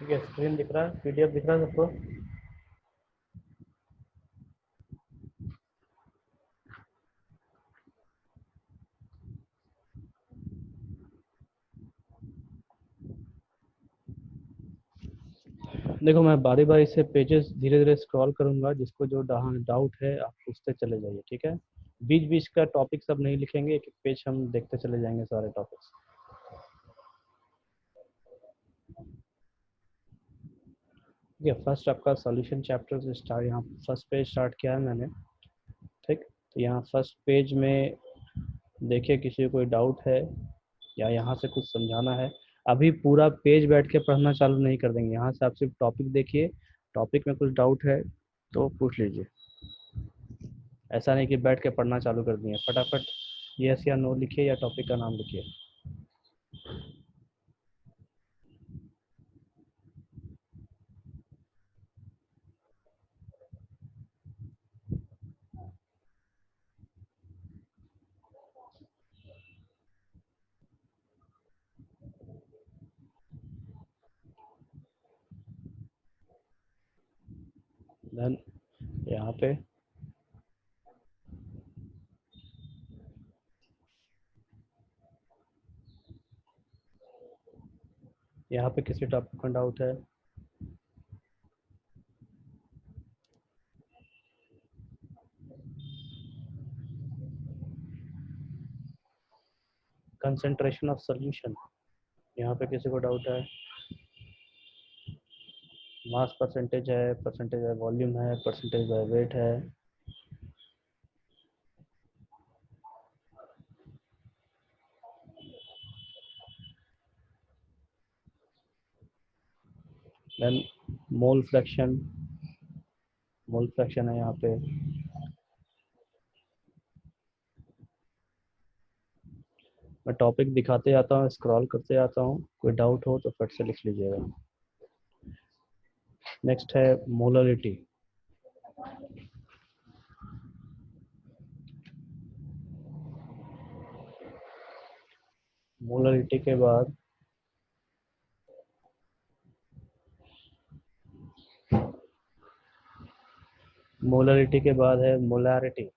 ठीक है, स्क्रीन दिख रहा है, पीडीएफ दिख रहा है सबको? देखो, मैं बारी बारी से पेजेस धीरे धीरे स्क्रॉल करूंगा, जिसको जो डाउट है आप पूछते चले जाइए, ठीक है? बीच बीच का टॉपिक सब नहीं लिखेंगे, एक एक पेज हम देखते चले जाएंगे सारे टॉपिक्स। ठीक है, फर्स्ट आपका सॉल्यूशन चैप्टर से स्टार्ट, यहाँ फर्स्ट पेज स्टार्ट किया है मैंने। ठीक, तो यहाँ फर्स्ट पेज में देखिए किसी को कोई डाउट है या यहाँ से कुछ समझाना है। अभी पूरा पेज बैठ के पढ़ना चालू नहीं कर देंगे, यहाँ से आप सिर्फ टॉपिक देखिए, टॉपिक में कुछ डाउट है तो पूछ लीजिए। ऐसा नहीं कि बैठ के पढ़ना चालू कर दिए, फटाफट यस या नो लिखिए या टॉपिक का नाम लिखिए। देन यहाँ पे किसी टॉपिक का डाउट है? कंसंट्रेशन ऑफ सॉल्यूशन, यहाँ पे किसी को डाउट है? मास परसेंटेज है, परसेंटेज है वॉल्यूम है, परसेंटेज है वेट है। देन मोल फ्रैक्शन, है यहाँ पे। मैं टॉपिक दिखाते जाता हूँ, स्क्रॉल करते जाता हूँ, कोई डाउट हो तो फट से लिख लीजिएगा। नेक्स्ट है मोलरिटी। मोलरिटी के बाद है मोलैरिटी।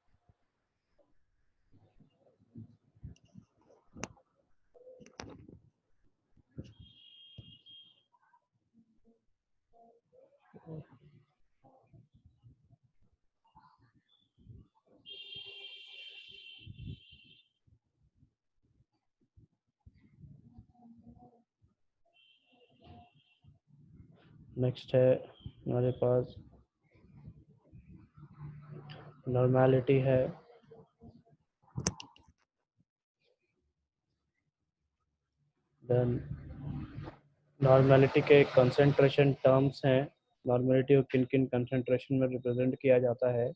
नेक्स्ट है हमारे पास नॉर्मेलिटी है। देन नॉर्मेलिटी के कंसंट्रेशन टर्म्स हैं, नॉर्मेलिटी को किन किन कंसंट्रेशन में रिप्रेजेंट किया जाता है।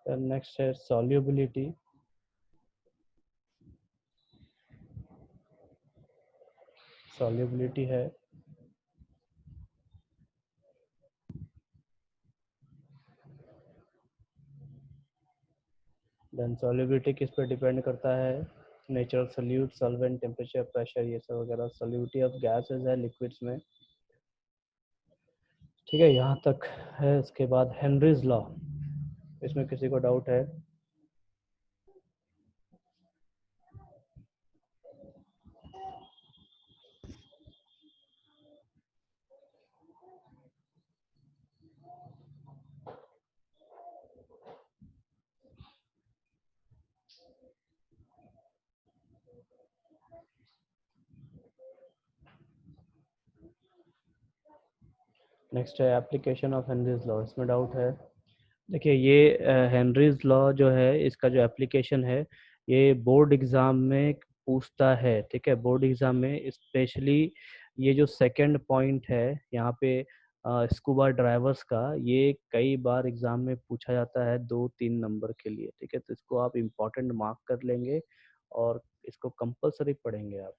देन नेक्स्ट है सॉल्युबिलिटी। है। देन सॉल्युबिलिटी किस पे डिपेंड करता है? Natural solute, solvent, temperature, pressure, ये सब वगैरह। सॉल्युबिलिटी ऑफ गैसेस है लिक्विड्स में। ठीक है, यहाँ तक है। इसके बाद हेनरीज लॉ, इसमें किसी को डाउट है? नेक्स्ट है एप्लीकेशन ऑफ हेनरीज लॉ, इसमें डाउट है? देखिए, ये हेनरीज लॉ जो है, इसका जो एप्लीकेशन है, ये बोर्ड एग्ज़ाम में पूछता है। ठीक है, बोर्ड एग्ज़ाम में स्पेशली ये जो सेकंड पॉइंट है यहाँ पे, स्कूबा ड्राइवर्स का, ये कई बार एग्जाम में पूछा जाता है 2-3 नंबर के लिए, ठीक है। तो इसको आप इम्पोर्टेंट मार्क कर लेंगे और इसको कंपलसरी पढ़ेंगे आप।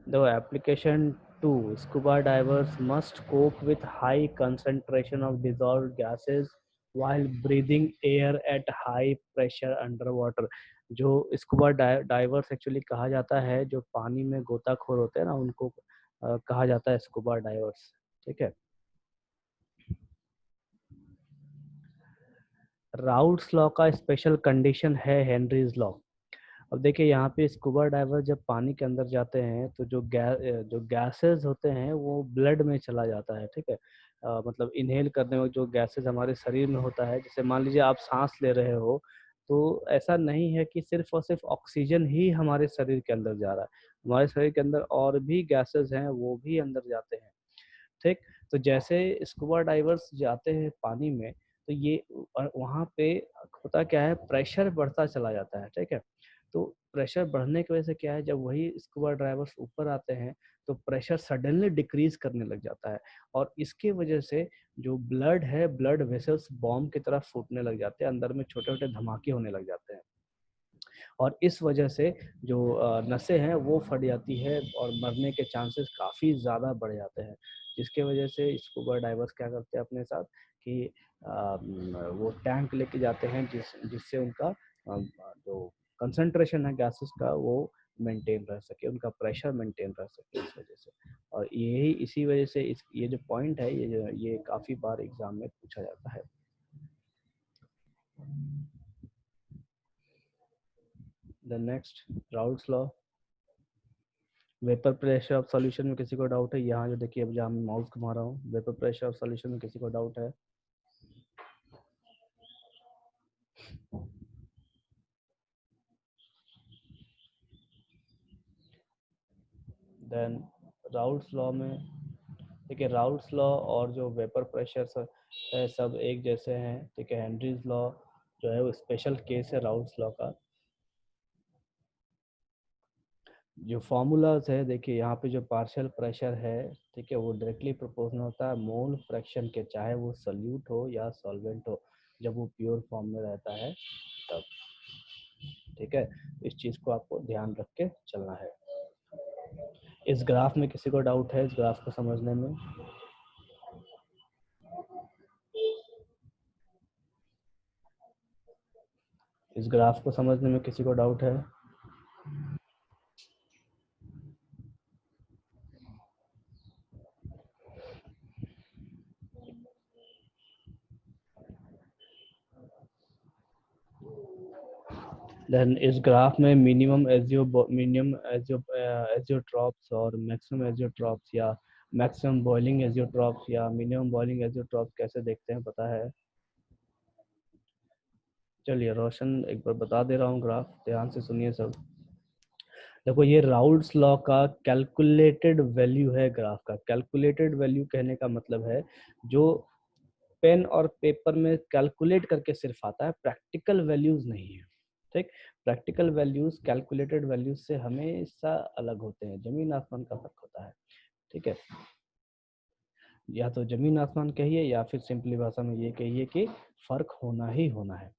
The application 2, scuba divers must cope with high concentration of dissolved gases while breathing air at high pressure underwater। जो स्कूबा डाइवर्स एक्चुअली कहा जाता है, जो पानी में गोताखोर होते हैं ना, उनको कहा जाता है स्कूबा डाइवर्स, ठीक है। राउट्स लॉ का स्पेशल कंडीशन है हेनरीज लॉ। अब देखिए यहाँ पे स्कूबा डाइवर जब पानी के अंदर जाते हैं तो जो गैसेस होते हैं वो ब्लड में चला जाता है, ठीक है। मतलब इनहेल करने में जो गैसेस हमारे शरीर में होता है, जैसे मान लीजिए आप सांस ले रहे हो, तो ऐसा नहीं है कि सिर्फ और सिर्फ ऑक्सीजन ही हमारे शरीर के अंदर जा रहा है, हमारे शरीर के अंदर और भी गैसेस हैं, वो भी अंदर जाते हैं, ठीक। तो जैसे स्कूबा डाइवर्स जाते हैं पानी में, तो ये वहाँ पे होता क्या है, प्रेशर बढ़ता चला जाता है, ठीक है। तो प्रेशर बढ़ने की वजह से क्या है, जब वही स्कूबा ड्राइवर्स ऊपर आते हैं तो प्रेशर सडनली डिक्रीज करने लग जाता है, और इसकी वजह से जो ब्लड है, ब्लड वेसल्स बॉम्ब की तरह फूटने लग जाते हैं, अंदर में छोटे छोटे धमाके होने लग जाते हैं, और इस वजह से जो नसें हैं वो फट जाती है और मरने के चांसेस काफ़ी ज़्यादा बढ़ जाते हैं, जिसके वजह से स्कूबा डाइवर्स क्या करते हैं अपने साथ कि वो टैंक लेके जाते हैं जिससे उनका जो कंसंट्रेशन है गैसेस का वो मेंटेन रह सके, उनका प्रेशर मेंटेन रह सके, इस वजह से। और यही इसी वजह से ये जो पॉइंट है, ये काफ़ी बार एग्जाम में पूछा जाता है। The next, Raoult's law. Vapour pressure of solution में किसी को डाउट है? यहाँ जो देखिए, अब जहाँ मैं माउस घुमा रहा हूँ, वेपर प्रेशर ऑफ सॉल्यूशन में किसी को डाउट है? देन राउल्ट्स लॉ में देखिए, राउल्ट्स लॉ और जो वेपर प्रेशर है सब एक जैसे हैं, ठीक है। हेनरीज लॉ जो है वो स्पेशल केस है राउल्ट्स लॉ का। जो फॉर्मूलाज है देखिए, यहाँ पे जो पार्शियल प्रेशर है, ठीक है, वो डायरेक्टली प्रोपोर्शनल होता है मोल फ्रैक्शन के, चाहे वो सॉल्यूट हो या सॉल्वेंट हो, जब वो प्योर फॉर्म में रहता है तब, ठीक है। इस चीज को आपको ध्यान रख के चलना है। इस ग्राफ में किसी को डाउट है, इस ग्राफ को समझने में? इस ग्राफ को समझने में किसी को डाउट है? देन इस ग्राफ में मिनिमम एजियोट्रॉप्स और मैक्सिमम एजियोट्रॉप्स, या मैक्सिमम बॉइलिंग एजियोट्रॉप्स या मिनिमम बॉइलिंग एजियोट्रॉप्स कैसे देखते हैं, पता है? चलिए रोशन एक बार बता दे रहा हूँ, ग्राफ ध्यान से सुनिए सब। देखो, ये राउल्ट्स लॉ का कैलकुलेटेड वैल्यू है ग्राफ का। कैलकुलेटेड वैल्यू कहने का मतलब है जो पेन और पेपर में कैलकुलेट करके सिर्फ आता है, प्रैक्टिकल वैल्यूज नहीं है, ठीक। प्रैक्टिकल वैल्यूज कैलकुलेटेड वैल्यूज से हमेशा अलग होते हैं, जमीन आसमान का फर्क होता है, ठीक है। या तो जमीन आसमान कहिए या फिर सिंपली भाषा में ये कहिए कि फर्क होना ही होना है।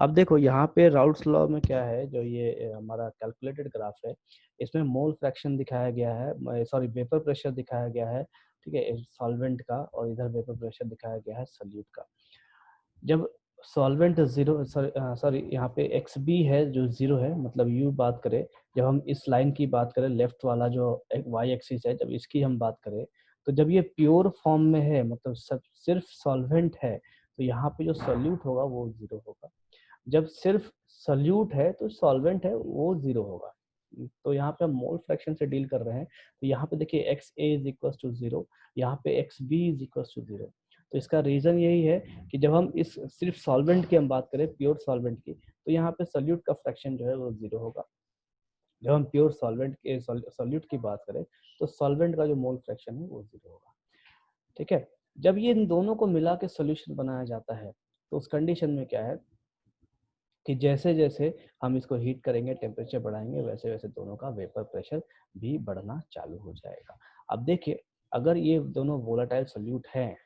अब देखो यहाँ पे राउल्ट्स लॉ में क्या है, जो ये हमारा कैलकुलेटेड ग्राफ है, इसमें मोल फ्रैक्शन दिखाया गया है, सॉरी वेपर प्रेशर दिखाया गया है, ठीक है, सॉल्वेंट का, और इधर वेपर प्रेशर दिखाया गया है सॉल्यूट का। जब सॉल्वेंट जीरो, सॉरी यहाँ पे एक्स बी है जो जीरो है, मतलब यू बात करें, जब हम इस लाइन की बात करें, लेफ्ट वाला जो वाई एक्सिस है, जब इसकी हम बात करें, तो जब ये प्योर फॉर्म में है, मतलब सब सिर्फ सॉल्वेंट है, तो यहाँ पे जो सॉल्यूट होगा वो जीरो होगा। जब सिर्फ सॉल्यूट है तो सॉल्वेंट है वो जीरो होगा। तो यहाँ पे हम मोल फ्रैक्शन से डील कर रहे हैं, तो यहाँ पे देखिए x a is equal to zero, यहाँ पे x b is equal to zero. तो इसका रीजन यही है कि जब हम इस सिर्फ सॉल्वेंट की हम बात करें, प्योर सॉल्वेंट की, तो यहाँ पे सॉल्यूट का फ्रैक्शन जो है वो जीरो होगा। जब हम प्योर सॉल्वेंट के सॉल्यूट की बात करें, तो सॉल्वेंट का जो मोल फ्रैक्शन है वो जीरो होगा, ठीक है। जब ये इन दोनों को मिला के सोल्यूशन बनाया जाता है, तो उस कंडीशन में क्या है, कि जैसे जैसे हम इसको हीट करेंगे, टेम्परेचर बढ़ाएंगे, वैसे वैसे दोनों का वेपर प्रेशर भी बढ़ना चालू हो जाएगा। अब देखिए, अगर ये दोनों वोलेटाइल सोल्यूट हैं,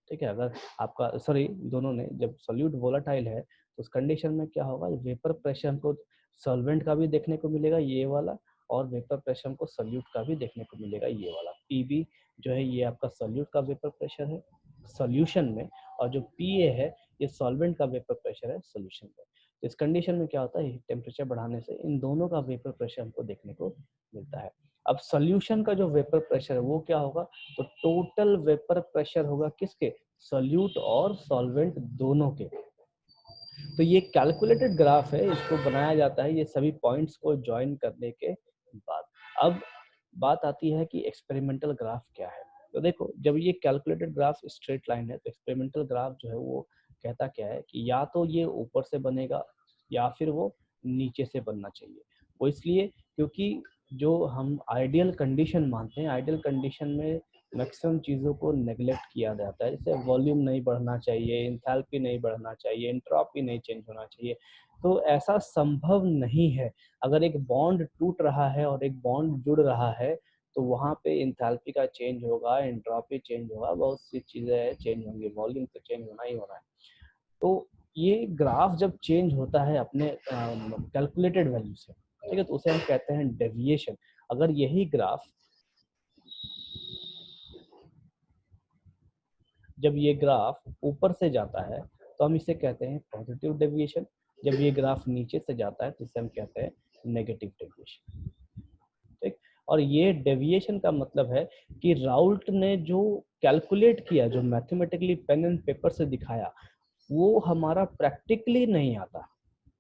ठीक है, अगर आपका सॉरी दोनों ने जब सोल्यूट वोलेटाइल है तो उस कंडीशन में क्या होगा, वेपर प्रेशर हमको सॉल्वेंट का भी देखने को मिलेगा ये वाला, और वेपर प्रेशर हमको सोल्यूट का भी देखने को मिलेगा ये वाला। पीबी जो है ये आपका सोल्यूट का वेपर प्रेशर है सॉल्यूशन में, और जो पीए है ये सॉल्वेंट का वेपर प्रेशर है सॉल्यूशन में। तो इस कंडीशन में क्या होता है, टेम्परेचर बढ़ाने से इन दोनों का वेपर प्रेशर हमको देखने को मिलता है। अब सॉल्यूशन का जो वेपर प्रेशर है वो क्या होगा, तो टोटल वेपर प्रेशर होगा किसके, सोल्यूट और सॉल्वेंट दोनों के। तो ये कैलकुलेटेड ग्राफ है, इसको बनाया जाता है ये सभी पॉइंट्स को ज्वाइन करने के बाद। अब बात आती है कि एक्सपेरिमेंटल ग्राफ क्या है। तो देखो, जब ये कैलकुलेटेड ग्राफ स्ट्रेट लाइन है तो एक्सपेरिमेंटल ग्राफ जो है वो कहता क्या है कि या तो ये ऊपर से बनेगा या फिर वो नीचे से बनना चाहिए। वो इसलिए क्योंकि जो हम आइडियल कंडीशन मानते हैं, आइडियल कंडीशन में मैक्सिमम चीज़ों को नेग्लेक्ट किया जाता है, जैसे वॉल्यूम नहीं बढ़ना चाहिए, इंथैल्पी नहीं बढ़ना चाहिए, एंट्रोपी नहीं चेंज होना चाहिए। तो ऐसा संभव नहीं है। अगर एक बॉन्ड टूट रहा है और एक बॉन्ड जुड़ रहा है तो वहाँ पे इंथैल्पी का चेंज होगा, एंट्रोपी चेंज होगा, बहुत सी चीज़ें चेंज होंगी, वॉल्यूम तो चेंज होना ही होना है। तो ये ग्राफ जब चेंज होता है अपने कैलकुलेटेड वैल्यू से, ठीक है, तो उसे हम कहते हैं डेविएशन। अगर यही ग्राफ जब ये ग्राफ ऊपर से जाता है तो हम इसे कहते हैं पॉजिटिव डेविएशन, जब ये ग्राफ नीचे से जाता है तो इसे हम कहते हैं नेगेटिव डेविएशन। ठीक, और ये डेविएशन का मतलब है कि राउल्ट ने जो कैलकुलेट किया, जो मैथमेटिकली पेन एंड पेपर से दिखाया, वो हमारा प्रैक्टिकली नहीं आता।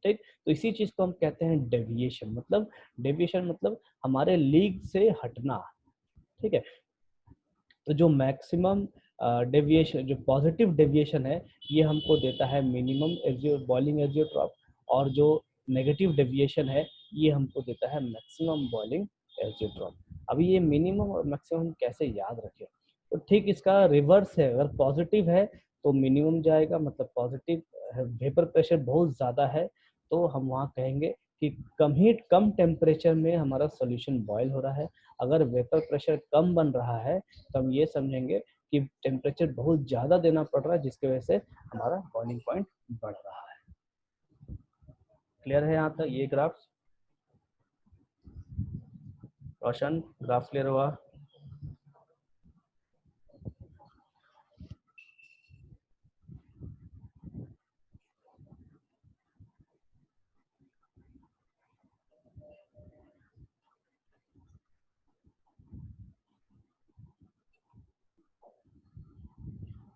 ठीक, तो इसी चीज को हम कहते हैं डेविएशन। मतलब डेविएशन मतलब हमारे लीग से हटना। ठीक है, तो जो मैक्सिमम डेविएशन, जो पॉजिटिव डेविएशन है, ये हमको देता है मिनिमम बॉइलिंग एजियोट्रॉप, और जो नेगेटिव डेविएशन है ये हमको देता है मैक्सिमम बॉइलिंग एजियोट्रॉप। अभी ये मिनिमम और मैक्सिमम हम कैसे याद रखें, तो ठीक इसका रिवर्स है। अगर पॉजिटिव है तो मिनिमम जाएगा, मतलब पॉजिटिव वेपर प्रेशर बहुत ज़्यादा है तो हम वहाँ कहेंगे कि कम टेम्परेचर में हमारा सोल्यूशन बॉयल हो रहा है। अगर वेपर प्रेशर कम बन रहा है तो हम ये समझेंगे कि टेम्परेचर बहुत ज़्यादा देना पड़ रहा है, जिसकी वजह से हमारा बॉइलिंग पॉइंट बढ़ रहा है। क्लियर है यहाँ तक ये ग्राफ? रोशन, ग्राफ क्लियर हुआ?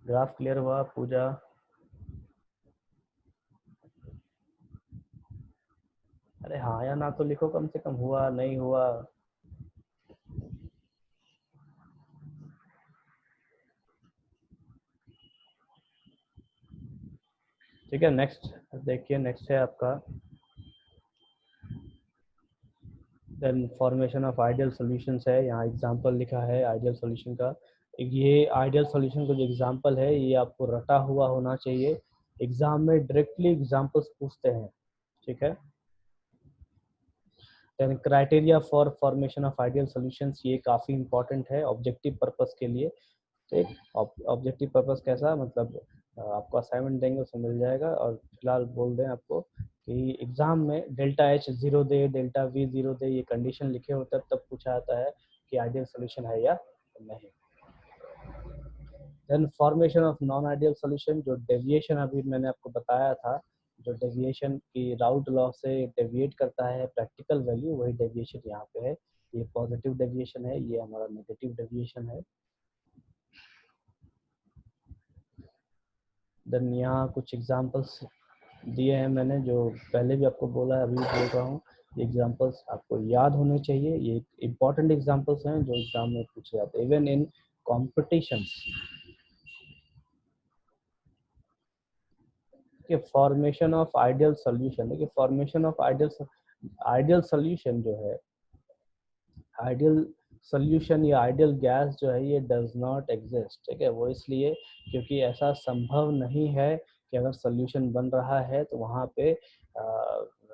ग्राफ क्लियर हुआ पूजा? अरे हाँ या ना तो लिखो, कम से कम हुआ नहीं हुआ। ठीक है, नेक्स्ट देखिए, नेक्स्ट है आपका then formation of ideal solutions है। यहाँ एग्जांपल लिखा है आइडियल सॉल्यूशन का। ये आइडियल सॉल्यूशन का जो एग्जांपल है ये आपको रटा हुआ होना चाहिए, एग्जाम में डायरेक्टली एग्जांपल्स पूछते हैं। ठीक है, then criteria for formation of ideal solutions, ये काफ़ी इंपॉर्टेंट है ऑब्जेक्टिव पर्पस के लिए। ठीक, ऑब्जेक्टिव पर्पस कैसा, मतलब आपको असाइनमेंट देंगे उसमें मिल जाएगा, और फिलहाल बोल दें आपको कि एग्जाम में delta H 0 they, delta we 0 दे, ये कंडीशन लिखे होते हैं तब पूछा जाता है कि आइडियल सोल्यूशन है या नहीं। Then formation of non ideal solution, जो डेविएशन अभी मैंने आपको बताया था, जो डेविएशन की राउट लॉ से डेविएट करता है प्रैक्टिकल वैल्यू, वही डेविएशन यहाँ पे है। ये पॉजिटिव डेविएशन है, ये हमारा नेगेटिव डेविएशन है। देन यहाँ कुछ एग्जांपल्स दिए हैं मैंने, जो पहले भी आपको बोला है अभी भी बोल रहा हूँ, ये एग्जांपल्स आपको याद होने चाहिए। ये इंपॉर्टेंट एग्जांपल्स हैं जो एग्जाम में पूछे जाते हैं, इवन इन कॉम्पिटिशन्स। कि फॉर्मेशन ऑफ आइडियल सोल्यूशन, देखिए फॉर्मेशन ऑफ आइडियल सोल्यूशन जो है, आइडियल सोल्यूशन या आइडियल गैस जो है ये डज नॉट एग्जिस्ट। ठीक है, वो इसलिए क्योंकि ऐसा संभव नहीं है कि अगर सोल्यूशन बन रहा है तो वहाँ पे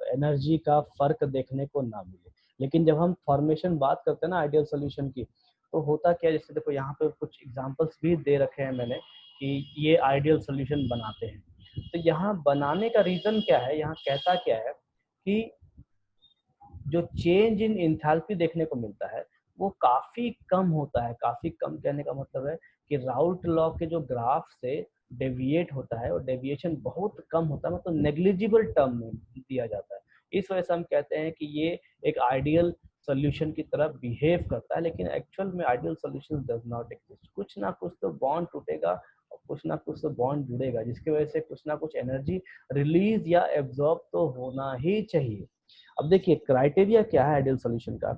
एनर्जी का फर्क देखने को ना मिले। लेकिन जब हम फॉर्मेशन बात करते हैं ना आइडियल सोल्यूशन की, तो होता क्या है, जैसे देखो यहाँ पे कुछ एग्जांपल्स भी दे रखे हैं मैंने कि ये आइडियल सोल्यूशन बनाते हैं। तो यहाँ बनाने का रीजन क्या है, यहाँ कहता क्या है कि जो चेंज इन एंथैल्पी देखने को मिलता है वो काफी कम होता है। काफी कम कहने का मतलब है कि राउट लॉ के जो ग्राफ से डेविएट होता है और डेविएशन बहुत कम होता है, मतलब नेग्लिजिबल टर्म में दिया जाता है। इस वजह से हम कहते हैं कि ये एक आइडियल सोल्यूशन की तरह बिहेव करता है, लेकिन एक्चुअल में ideal solution does not exist. कुछ ना कुछ तो बॉन्ड टूटेगा और कुछ ना कुछ तो बॉन्ड जुड़ेगा, जिसकी वजह से कुछ ना कुछ एनर्जी रिलीज या एब्जॉर्ब तो होना ही चाहिए। अब देखिए क्राइटेरिया क्या है आइडियल सोल्यूशन का।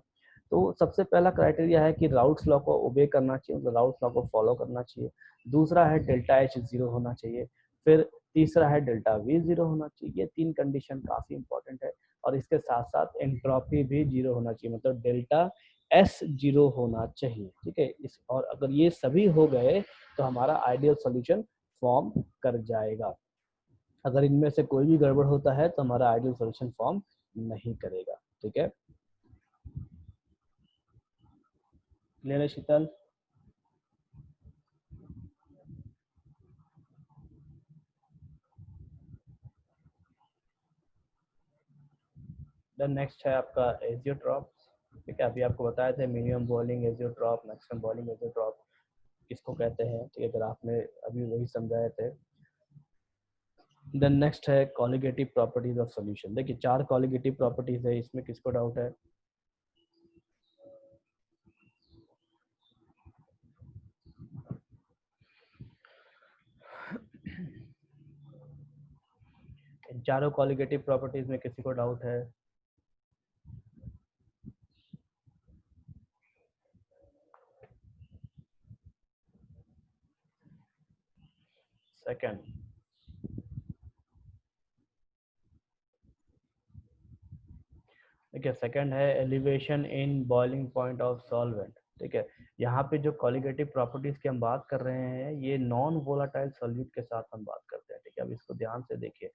तो सबसे पहला क्राइटेरिया है कि राउट्स लॉ को ओबे करना चाहिए, मतलब राउट्स लॉ को फॉलो करना चाहिए। दूसरा है डेल्टा एच जीरो होना चाहिए। फिर तीसरा है डेल्टा वी जीरो होना चाहिए। ये तीन कंडीशन काफी इंपॉर्टेंट है। और इसके साथ साथ एंट्रोपी भी जीरो होना चाहिए, मतलब डेल्टा एस जीरो होना चाहिए। ठीक है, इस और अगर ये सभी हो गए तो हमारा आइडियल सोल्यूशन फॉर्म कर जाएगा। अगर इनमें से कोई भी गड़बड़ होता है तो हमारा आइडियल सोल्यूशन फॉर्म नहीं करेगा। ठीक है, क्लियर है शीतल? देन नेक्स्ट है आपका एजियोट्रॉप। ठीक है, अभी आपको बताया था minimum boiling azeotrope, maximum boiling azeotrope किसको कहते हैं। ठीक है, अगर आपने अभी वही समझाए थे। देन नेक्स्ट है कॉलिगेटिव प्रॉपर्टीज ऑफ सॉल्यूशन। देखिए 4 कॉलिगेटिव प्रॉपर्टीज है, इसमें किसको डाउट है? इन चारों कॉलिगेटिव प्रॉपर्टीज में किसी को डाउट है? सेकंड, देखिए सेकंड है elevation in boiling point of solvent. ठीक है, यहाँ पे जो कॉलिगेटिव प्रॉपर्टीज की हम बात कर रहे हैं ये नॉन वोलाटाइल सॉल्यूट के साथ हम बात करते हैं। ठीक है, अब इसको ध्यान से देखिए।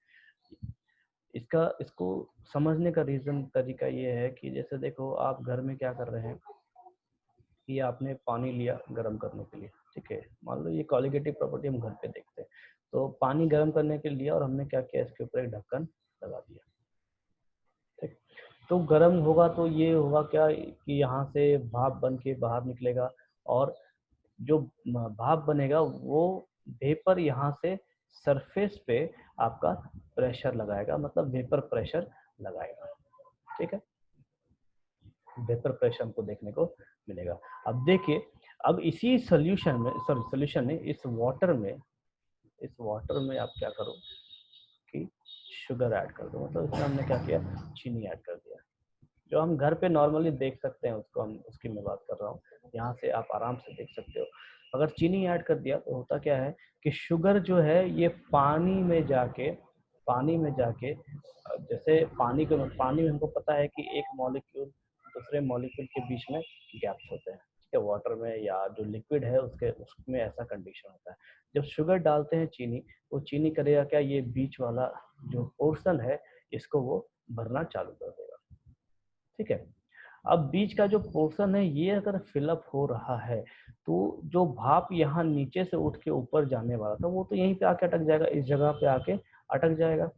इसको समझने का रीजन तरीका ये है कि जैसे देखो आप घर में क्या कर रहे हैं कि आपने पानी लिया गर्म करने के लिए। ठीक है, मान लो ये कॉलिगेटिव प्रॉपर्टी हम घर पे देखते हैं। तो पानी गर्म करने के लिए लिया और हमने क्या किया, इसके ऊपर एक ढक्कन लगा दिया। ठीक, तो गर्म होगा तो ये होगा क्या कि यहाँ से भाप बन के बाहर निकलेगा और जो भाप बनेगा वो वेपर यहाँ से सरफेस पे आपका प्रेशर लगाएगा, मतलब वेपर प्रेशर लगाएगा। ठीक है, वेपर प्रेशर हमको देखने को मिलेगा। अब देखिए, अब इसी सोल्यूशन में, सॉरी सोल्यूशन में, इस वाटर में आप क्या करो कि शुगर ऐड कर दो। मतलब इसमें हमने क्या किया, चीनी ऐड कर दिया। जो हम घर पे नॉर्मली देख सकते हैं उसको हम, उसकी मैं बात कर रहा हूँ। यहाँ से आप आराम से देख सकते हो। अगर चीनी ऐड कर दिया तो होता क्या है कि शुगर जो है ये पानी में जाके जैसे पानी में हमको पता है कि एक मॉलिक्यूल दूसरे मॉलिक्यूल के बीच में गैप्स होते हैं। ठीक है, वाटर में या जो लिक्विड है उसमें ऐसा कंडीशन होता है। जब शुगर डालते हैं चीनी, वो चीनी करेगा क्या, ये बीच वाला जो पोर्शन है इसको वो भरना चालू कर देगा। ठीक है, अब बीच का जो पोर्शन है ये अगर फिलअप हो रहा है तो जो भाप यहाँ नीचे से उठ के ऊपर जाने वाला था वो तो यहीं पे आके अटक जाएगा, इस जगह पे आके अटक जाएगा।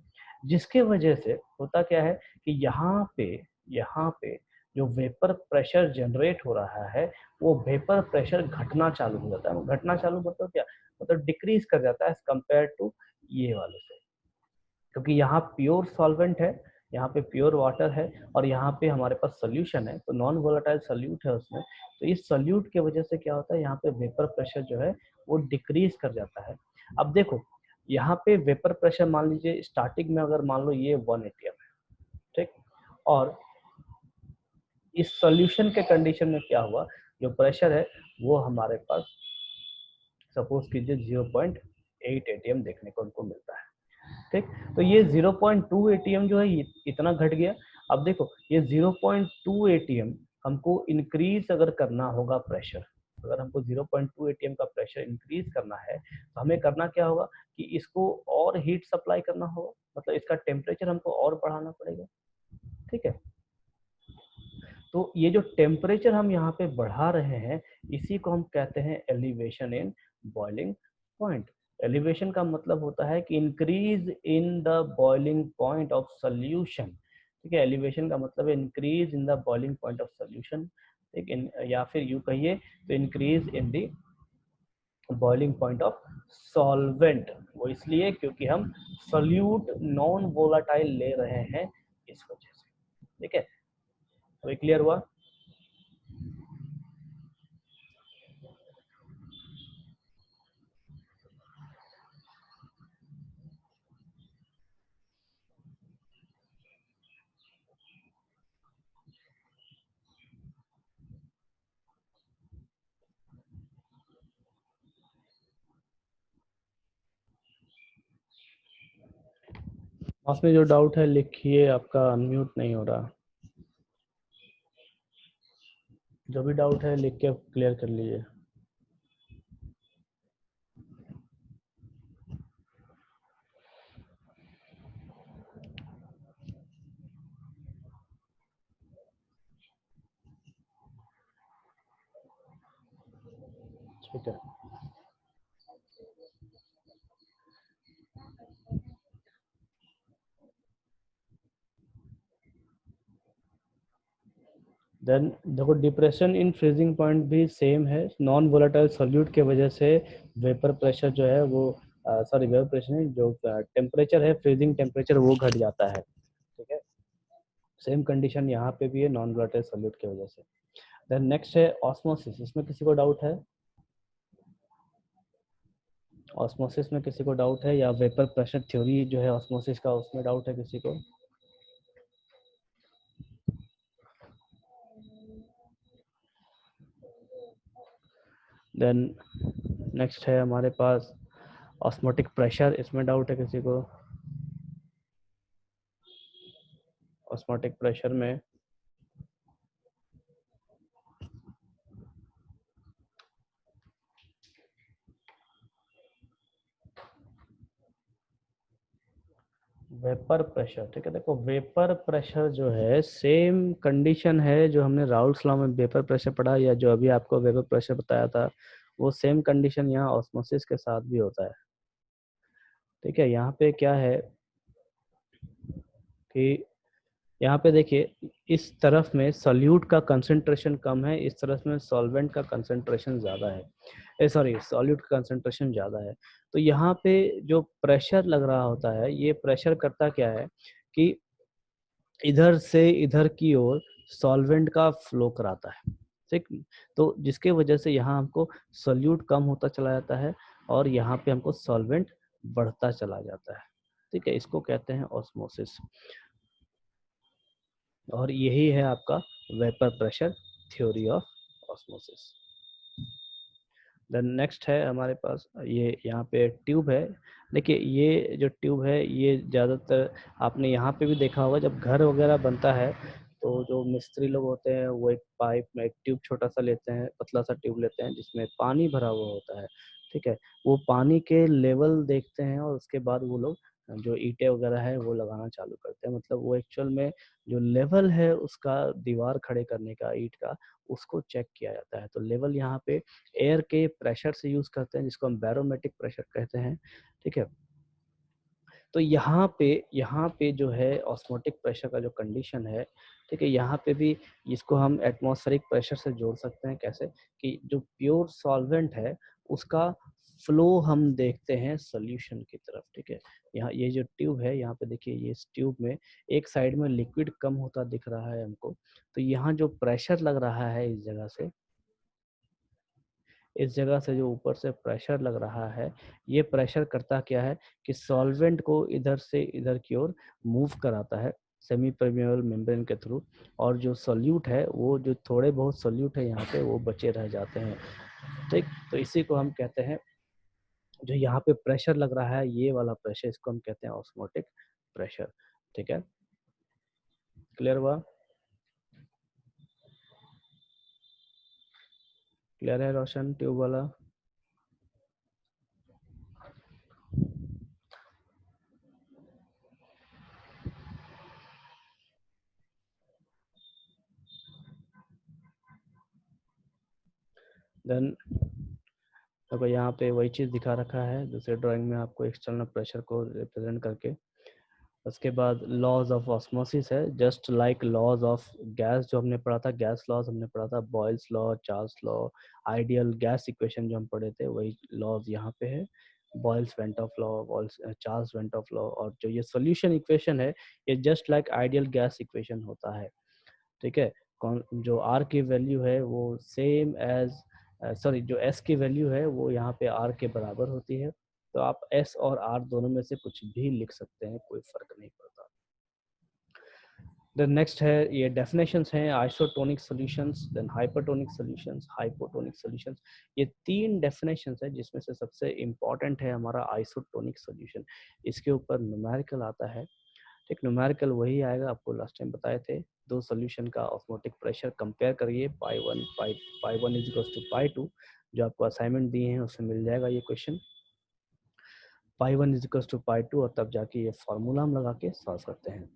जिसके वजह से होता क्या है कि यहाँ पे जो वेपर प्रेशर जनरेट हो रहा है वो वेपर प्रेशर घटना चालू हो जाता है। घटना चालू मतलब क्या, मतलब डिक्रीज कर जाता है एज कम्पेयर टू ये वाले से। क्योंकि यहाँ प्योर सॉल्वेंट है, यहाँ पे प्योर वाटर है और यहाँ पे हमारे पास सोल्यूशन है, तो नॉन वोलेटाइल सोल्यूट है उसमें। तो इस सोल्यूट की वजह से क्या होता है, यहाँ पे वेपर प्रेशर जो है वो डिक्रीज कर जाता है। अब देखो यहाँ पे वेपर प्रेशर मान लीजिए स्टार्टिंग में अगर मान लो ये 1 atm है। ठीक, और इस सोल्यूशन के कंडीशन में क्या हुआ, जो प्रेशर है वो हमारे पास सपोज कीजिए 0.8 atm देखने को उनको मिलता है। ठीक, तो ये 0.2 atm जो है इतना घट गया। अब देखो ये 0.2 atm हमको इंक्रीज अगर करना होगा प्रेशर, अगर हमको 0.2 atm का प्रेशर इंक्रीज करना है तो हमें करना क्या होगा कि इसको और हीट सप्लाई करना होगा, मतलब इसका टेम्परेचर हमको और बढ़ाना पड़ेगा। ठीक है, तो ये जो टेम्परेचर हम यहाँ पे बढ़ा रहे हैं इसी को हम कहते हैं elevation in boiling point. Elevation का मतलब होता है कि increase in the boiling point of solution. ठीक है, एलिवेशन का मतलब है increase in the boiling point of solution. ठीक है, या फिर यूं कहिए तो increase in the boiling point of solvent. वो इसलिए क्योंकि हम सोल्यूट नॉन वोलाटाइल ले रहे हैं इस वजह से। ठीक है, तो क्लियर हुआ। आपने जो डाउट है लिखिए, आपका अनम्यूट नहीं हो रहा। जो भी डाउट है लिख के क्लियर कर लीजिए। ठीक है, देन देखो डिप्रेशन इन फ्रीजिंग पॉइंट भी सेम है। नॉन वोलेटाइल सॉल्यूट के वजह से वेपर प्रेशर जो है वो सॉरी वेपर प्रेशर नहीं, जो टेम्परेचर है फ्रीजिंग टेम्परेचर वो घट जाता है। ठीक है, सेम कंडीशन यहाँ पे भी है नॉन वोलेटाइल सॉल्यूट की वजह से। देन नेक्स्ट है ऑस्मोसिस। इसमें किसी को डाउट है? ऑस्मोसिस में किसी को डाउट है, या वेपर प्रेशर थ्योरी जो है ऑस्मोसिस का उसमें डाउट है किसी को? देन नेक्स्ट है हमारे पास ऑस्मोटिक प्रेशर। इसमें डाउट है किसी को? ऑस्मोटिक प्रेशर में वेपर प्रेशर। ठीक है, देखो वेपर प्रेशर जो है सेम कंडीशन है जो हमने राउल्ट्स लॉ में वेपर प्रेशर पढ़ा, या जो अभी आपको वेपर प्रेशर बताया था, वो सेम कंडीशन यहाँ ऑस्मोसिस के साथ भी होता है। ठीक है, यहाँ पे क्या है कि यहाँ पे देखिए इस तरफ में सॉल्यूट का कंसंट्रेशन कम है, इस तरफ में सॉल्वेंट का कंसंट्रेशन ज़्यादा है, सॉरी सॉल्यूट का कंसंट्रेशन ज़्यादा है। तो यहाँ पे जो प्रेशर लग रहा होता है, ये प्रेशर करता क्या है कि इधर से इधर की ओर सॉल्वेंट का फ्लो कराता है। ठीक, तो जिसके वजह से यहाँ हमको सॉल्यूट कम होता चला जाता है और यहाँ पे हमको सॉल्वेंट बढ़ता चला जाता है। ठीक है, इसको कहते हैं ऑस्मोसिस, और यही है आपका vapour pressure theory of osmosis. Then next है हमारे पास ये यहाँ पे ट्यूब है। देखिए ये जो ट्यूब है ये ज़्यादातर आपने यहाँ पे भी देखा होगा, जब घर वगैरह बनता है तो जो मिस्त्री लोग होते हैं वो एक पाइप में एक ट्यूब छोटा सा लेते हैं, पतला सा ट्यूब लेते हैं जिसमें पानी भरा हुआ होता है। ठीक है, वो पानी के लेवल देखते हैं और उसके बाद वो लोग जो ईंटें वगैरह है वो लगाना चालू करते हैं। मतलब वो एक्चुअल में जो लेवल है उसका दीवार खड़े करने का ईंट का, उसको चेक किया जाता है। तो लेवल यहाँ पे एयर के प्रेशर से यूज करते हैं जिसको हम बैरोमेट्रिक प्रेशर कहते हैं। ठीक है, तो यहाँ पे जो है ऑस्मोटिक प्रेशर का जो कंडीशन है, ठीक है, यहाँ पे भी इसको हम एटमॉस्फेरिक प्रेशर से जोड़ सकते हैं। कैसे कि जो प्योर सॉल्वेंट है उसका फ्लो हम देखते हैं सोल्यूशन की तरफ। ठीक है, यहाँ ये जो ट्यूब है यहाँ पे देखिए, ये इस ट्यूब में एक साइड में लिक्विड कम होता दिख रहा है हमको, तो यहाँ जो प्रेशर लग रहा है इस जगह से, इस जगह से जो ऊपर से प्रेशर लग रहा है, ये प्रेशर करता क्या है कि सॉल्वेंट को इधर से इधर की ओर मूव कराता है सेमी परमेबल मेम्ब्रेन के थ्रू, और जो सॉल्यूट है वो जो थोड़े बहुत सॉल्यूट है यहाँ पे वो बचे रह जाते हैं। ठीक, तो इसी को हम कहते हैं, जो यहाँ पे प्रेशर लग रहा है ये वाला प्रेशर, इसको हम कहते हैं ऑस्मोटिक प्रेशर। ठीक है, क्लियर हुआ? क्लियर है रोशन ट्यूब वाला? देन देखो यहाँ पे वही चीज़ दिखा रखा है दूसरे ड्राइंग में आपको एक्सटर्नल प्रेशर को रिप्रेजेंट करके। उसके बाद लॉज ऑफ ऑस्मोसिस है, just like laws of gas जो हमने पढ़ा था, गैस लॉज हमने पढ़ा था, Boyle's law, Charles law, ideal gas equation जो हम पढ़े थे वही लॉज यहाँ पे है। Boyle's van't Hoff law, Boyle's Charles van't Hoff law, और जो ये सोल्यूशन इक्वेशन है ये just like ideal gas equation होता है। ठीक है, जो आर की वैल्यू है वो सेम एज सॉरी जो एस की वैल्यू है वो यहाँ पे आर के बराबर होती है। तो आप एस और आर दोनों में से कुछ भी लिख सकते हैं, कोई फर्क नहीं पड़ता। देन नेक्स्ट है ये डेफिनेशंस हैं, isotonic solutions, then hypertonic solutions, hypotonic solutions. ये तीन डेफिनेशंस है जिसमें से सबसे इम्पॉर्टेंट है हमारा आइसोटोनिक सॉल्यूशन। इसके ऊपर न्यूमेरिकल आता है। ठीक, न्यूमेरिकल वही आएगा, आपको लास्ट टाइम बताए थे, दो सॉल्यूशन का ऑस्मोटिक प्रेशर कंपेयर करिए, pi one is equals to pi two, जो आपको असाइनमेंट दिए हैं उसमें मिल जाएगा ये question. Pi one is equals to pi two, और तब जाके ये फॉर्मूला हम लगा के सॉल्व करते हैं।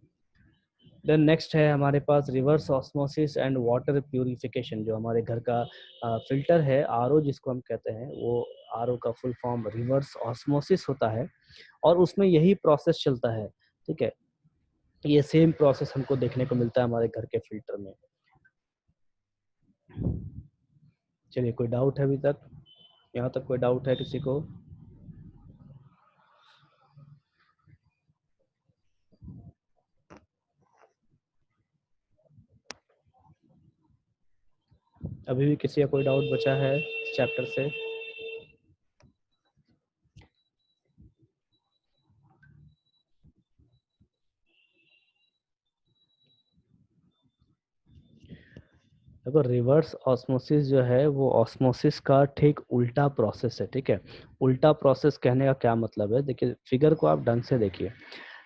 देन नेक्स्ट है हमारे पास reverse osmosis and water purification. जो हमारे घर का फिल्टर है, आरओ जिसको हम कहते हैं, वो आरओ का फुल फॉर्म रिवर्स ऑस्मोसिस होता है, और उसमें यही प्रोसेस चलता है। ठीक है, ये सेम प्रोसेस हमको देखने को मिलता है हमारे घर के फिल्टर में। चलिए, कोई डाउट है अभी तक? यहाँ तक कोई डाउट है किसी को? अभी भी किसी का कोई डाउट बचा है इस चैप्टर से? देखो, रिवर्स ऑस्मोसिस जो है वो ऑस्मोसिस का ठीक उल्टा प्रोसेस है। ठीक है, उल्टा प्रोसेस कहने का क्या मतलब है, देखिए फिगर को आप ढंग से देखिए।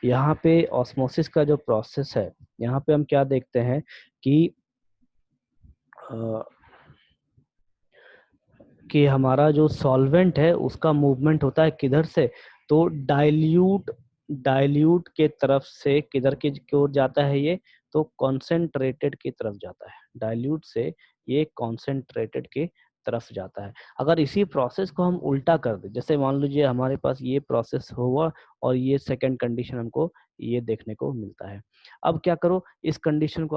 यहाँ पे ऑस्मोसिस का जो प्रोसेस है, यहाँ पे हम क्या देखते हैं कि अ, कि हमारा जो सॉल्वेंट है उसका मूवमेंट होता है किधर से, तो डाइल्यूट डाइल्यूट के तरफ से किधर की ओर जाता है ये, तो कॉन्सेंट्रेटेड की तरफ जाता है। डाइल्यूट से ये कॉन्सेंट्रेटेड की तरफ जाता है। अगर इसी प्रोसेस को हम उल्टा कर दें, जैसे मान लीजिए हमारे पास ये प्रोसेस हुआ और ये सेकंड कंडीशन हमको ये देखने को मिलता है। अब क्या करो, इस कंडीशन को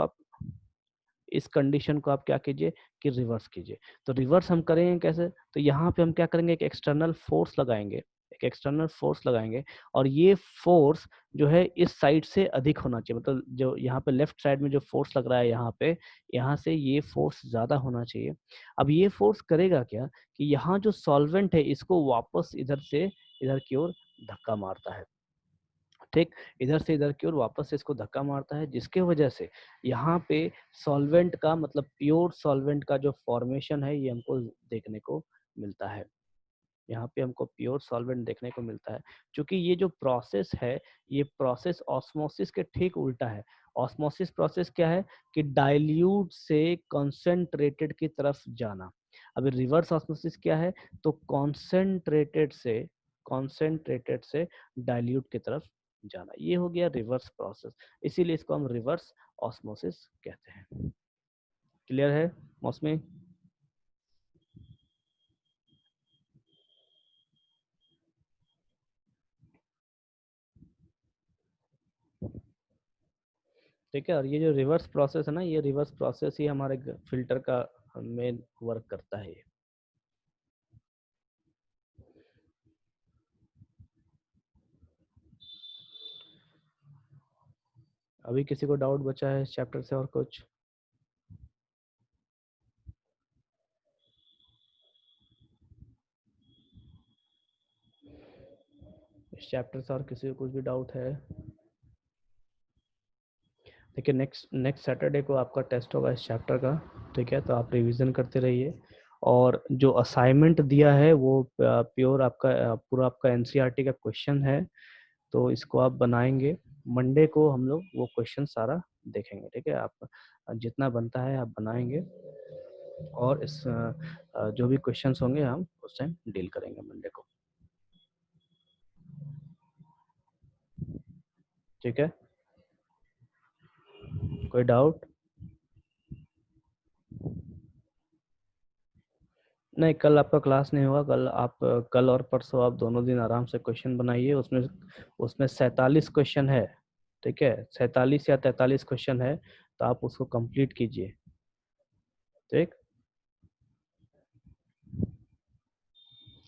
आप क्या कीजिए कि रिवर्स कीजिए। तो रिवर्स हम करेंगे कैसे, तो यहाँ पे हम क्या करेंगे, एक एक्सटर्नल फोर्स लगाएंगे, एक एक्सटर्नल फोर्स लगाएंगे, और ये फोर्स जो है इस साइड से अधिक होना चाहिए। मतलब जो यहाँ पे लेफ्ट साइड में जो फोर्स लग रहा है यहाँ पे, यहाँ से ये फोर्स ज्यादा होना चाहिए। अब ये फोर्स करेगा क्या कि यहाँ जो सॉल्वेंट है इसको वापस इधर की ओर धक्का मारता है। ठीक, इधर से इधर की ओर वापस से इसको धक्का मारता है, जिसके वजह से यहाँ पे सॉल्वेंट का मतलब प्योर सॉल्वेंट का जो फॉर्मेशन है ये हमको देखने को मिलता है। यहाँ पे हमको प्योर सॉल्वेंट देखने को मिलता है। क्योंकि ये जो प्रोसेस है, ये प्रोसेस ऑस्मोसिस के ठीक उल्टा है। ऑस्मोसिस प्रोसेस क्या है कि डाइल्यूट से कॉन्सेंट्रेटेड की तरफ जाना। अभी रिवर्स ऑस्मोसिस क्या है, तो कॉन्सेंट्रेटेड से डाइल्यूट की तरफ जाना। ये हो गया रिवर्स प्रोसेस, इसीलिए इसको हम रिवर्स ऑस्मोसिस कहते हैं। क्लियर है मौसमी? ठीक है, और ये जो रिवर्स प्रोसेस है ना, ये रिवर्स प्रोसेस ही हमारे फिल्टर का मेन वर्क करता है ये। अभी किसी को डाउट बचा है इस चैप्टर से और कुछ? इस चैप्टर से और किसी को कुछ भी डाउट है? देखिए, नेक्स्ट नेक्स्ट सैटरडे को आपका टेस्ट होगा इस चैप्टर का। ठीक है, तो आप रिवीजन करते रहिए, और जो असाइनमेंट दिया है वो प्योर आपका पूरा आपका एनसीईआरटी का क्वेश्चन है, तो इसको आप बनाएंगे। मंडे को हम लोग वो क्वेश्चन सारा देखेंगे। ठीक है, आप जितना बनता है आप बनाएंगे, और इस जो भी क्वेश्चंस होंगे हम उस टाइम डील करेंगे मंडे को। ठीक है, कोई डाउट? नहीं, कल आपका क्लास नहीं होगा। कल और परसों आप दोनों दिन आराम से क्वेश्चन बनाइए। उसमें उसमें 47 क्वेश्चन है, ठीक है, 47 या 43 क्वेश्चन है, तो आप उसको कंप्लीट कीजिए, ठीक।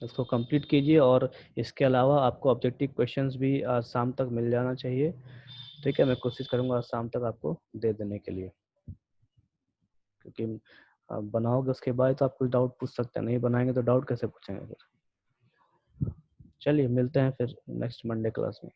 उसको कंप्लीट कीजिए, और इसके अलावा आपको ऑब्जेक्टिव क्वेश्चंस भी आज शाम तक मिल जाना चाहिए, ठीक है। मैं कोशिश करूँगा आज शाम तक आपको दे देने के लिए, क्योंकि आप बनाओगे उसके बाद तो आप कुछ डाउट पूछ सकते हैं, नहीं बनाएंगे तो डाउट कैसे पूछेंगे फिर। चलिए मिलते हैं फिर नेक्स्ट मंडे क्लास में।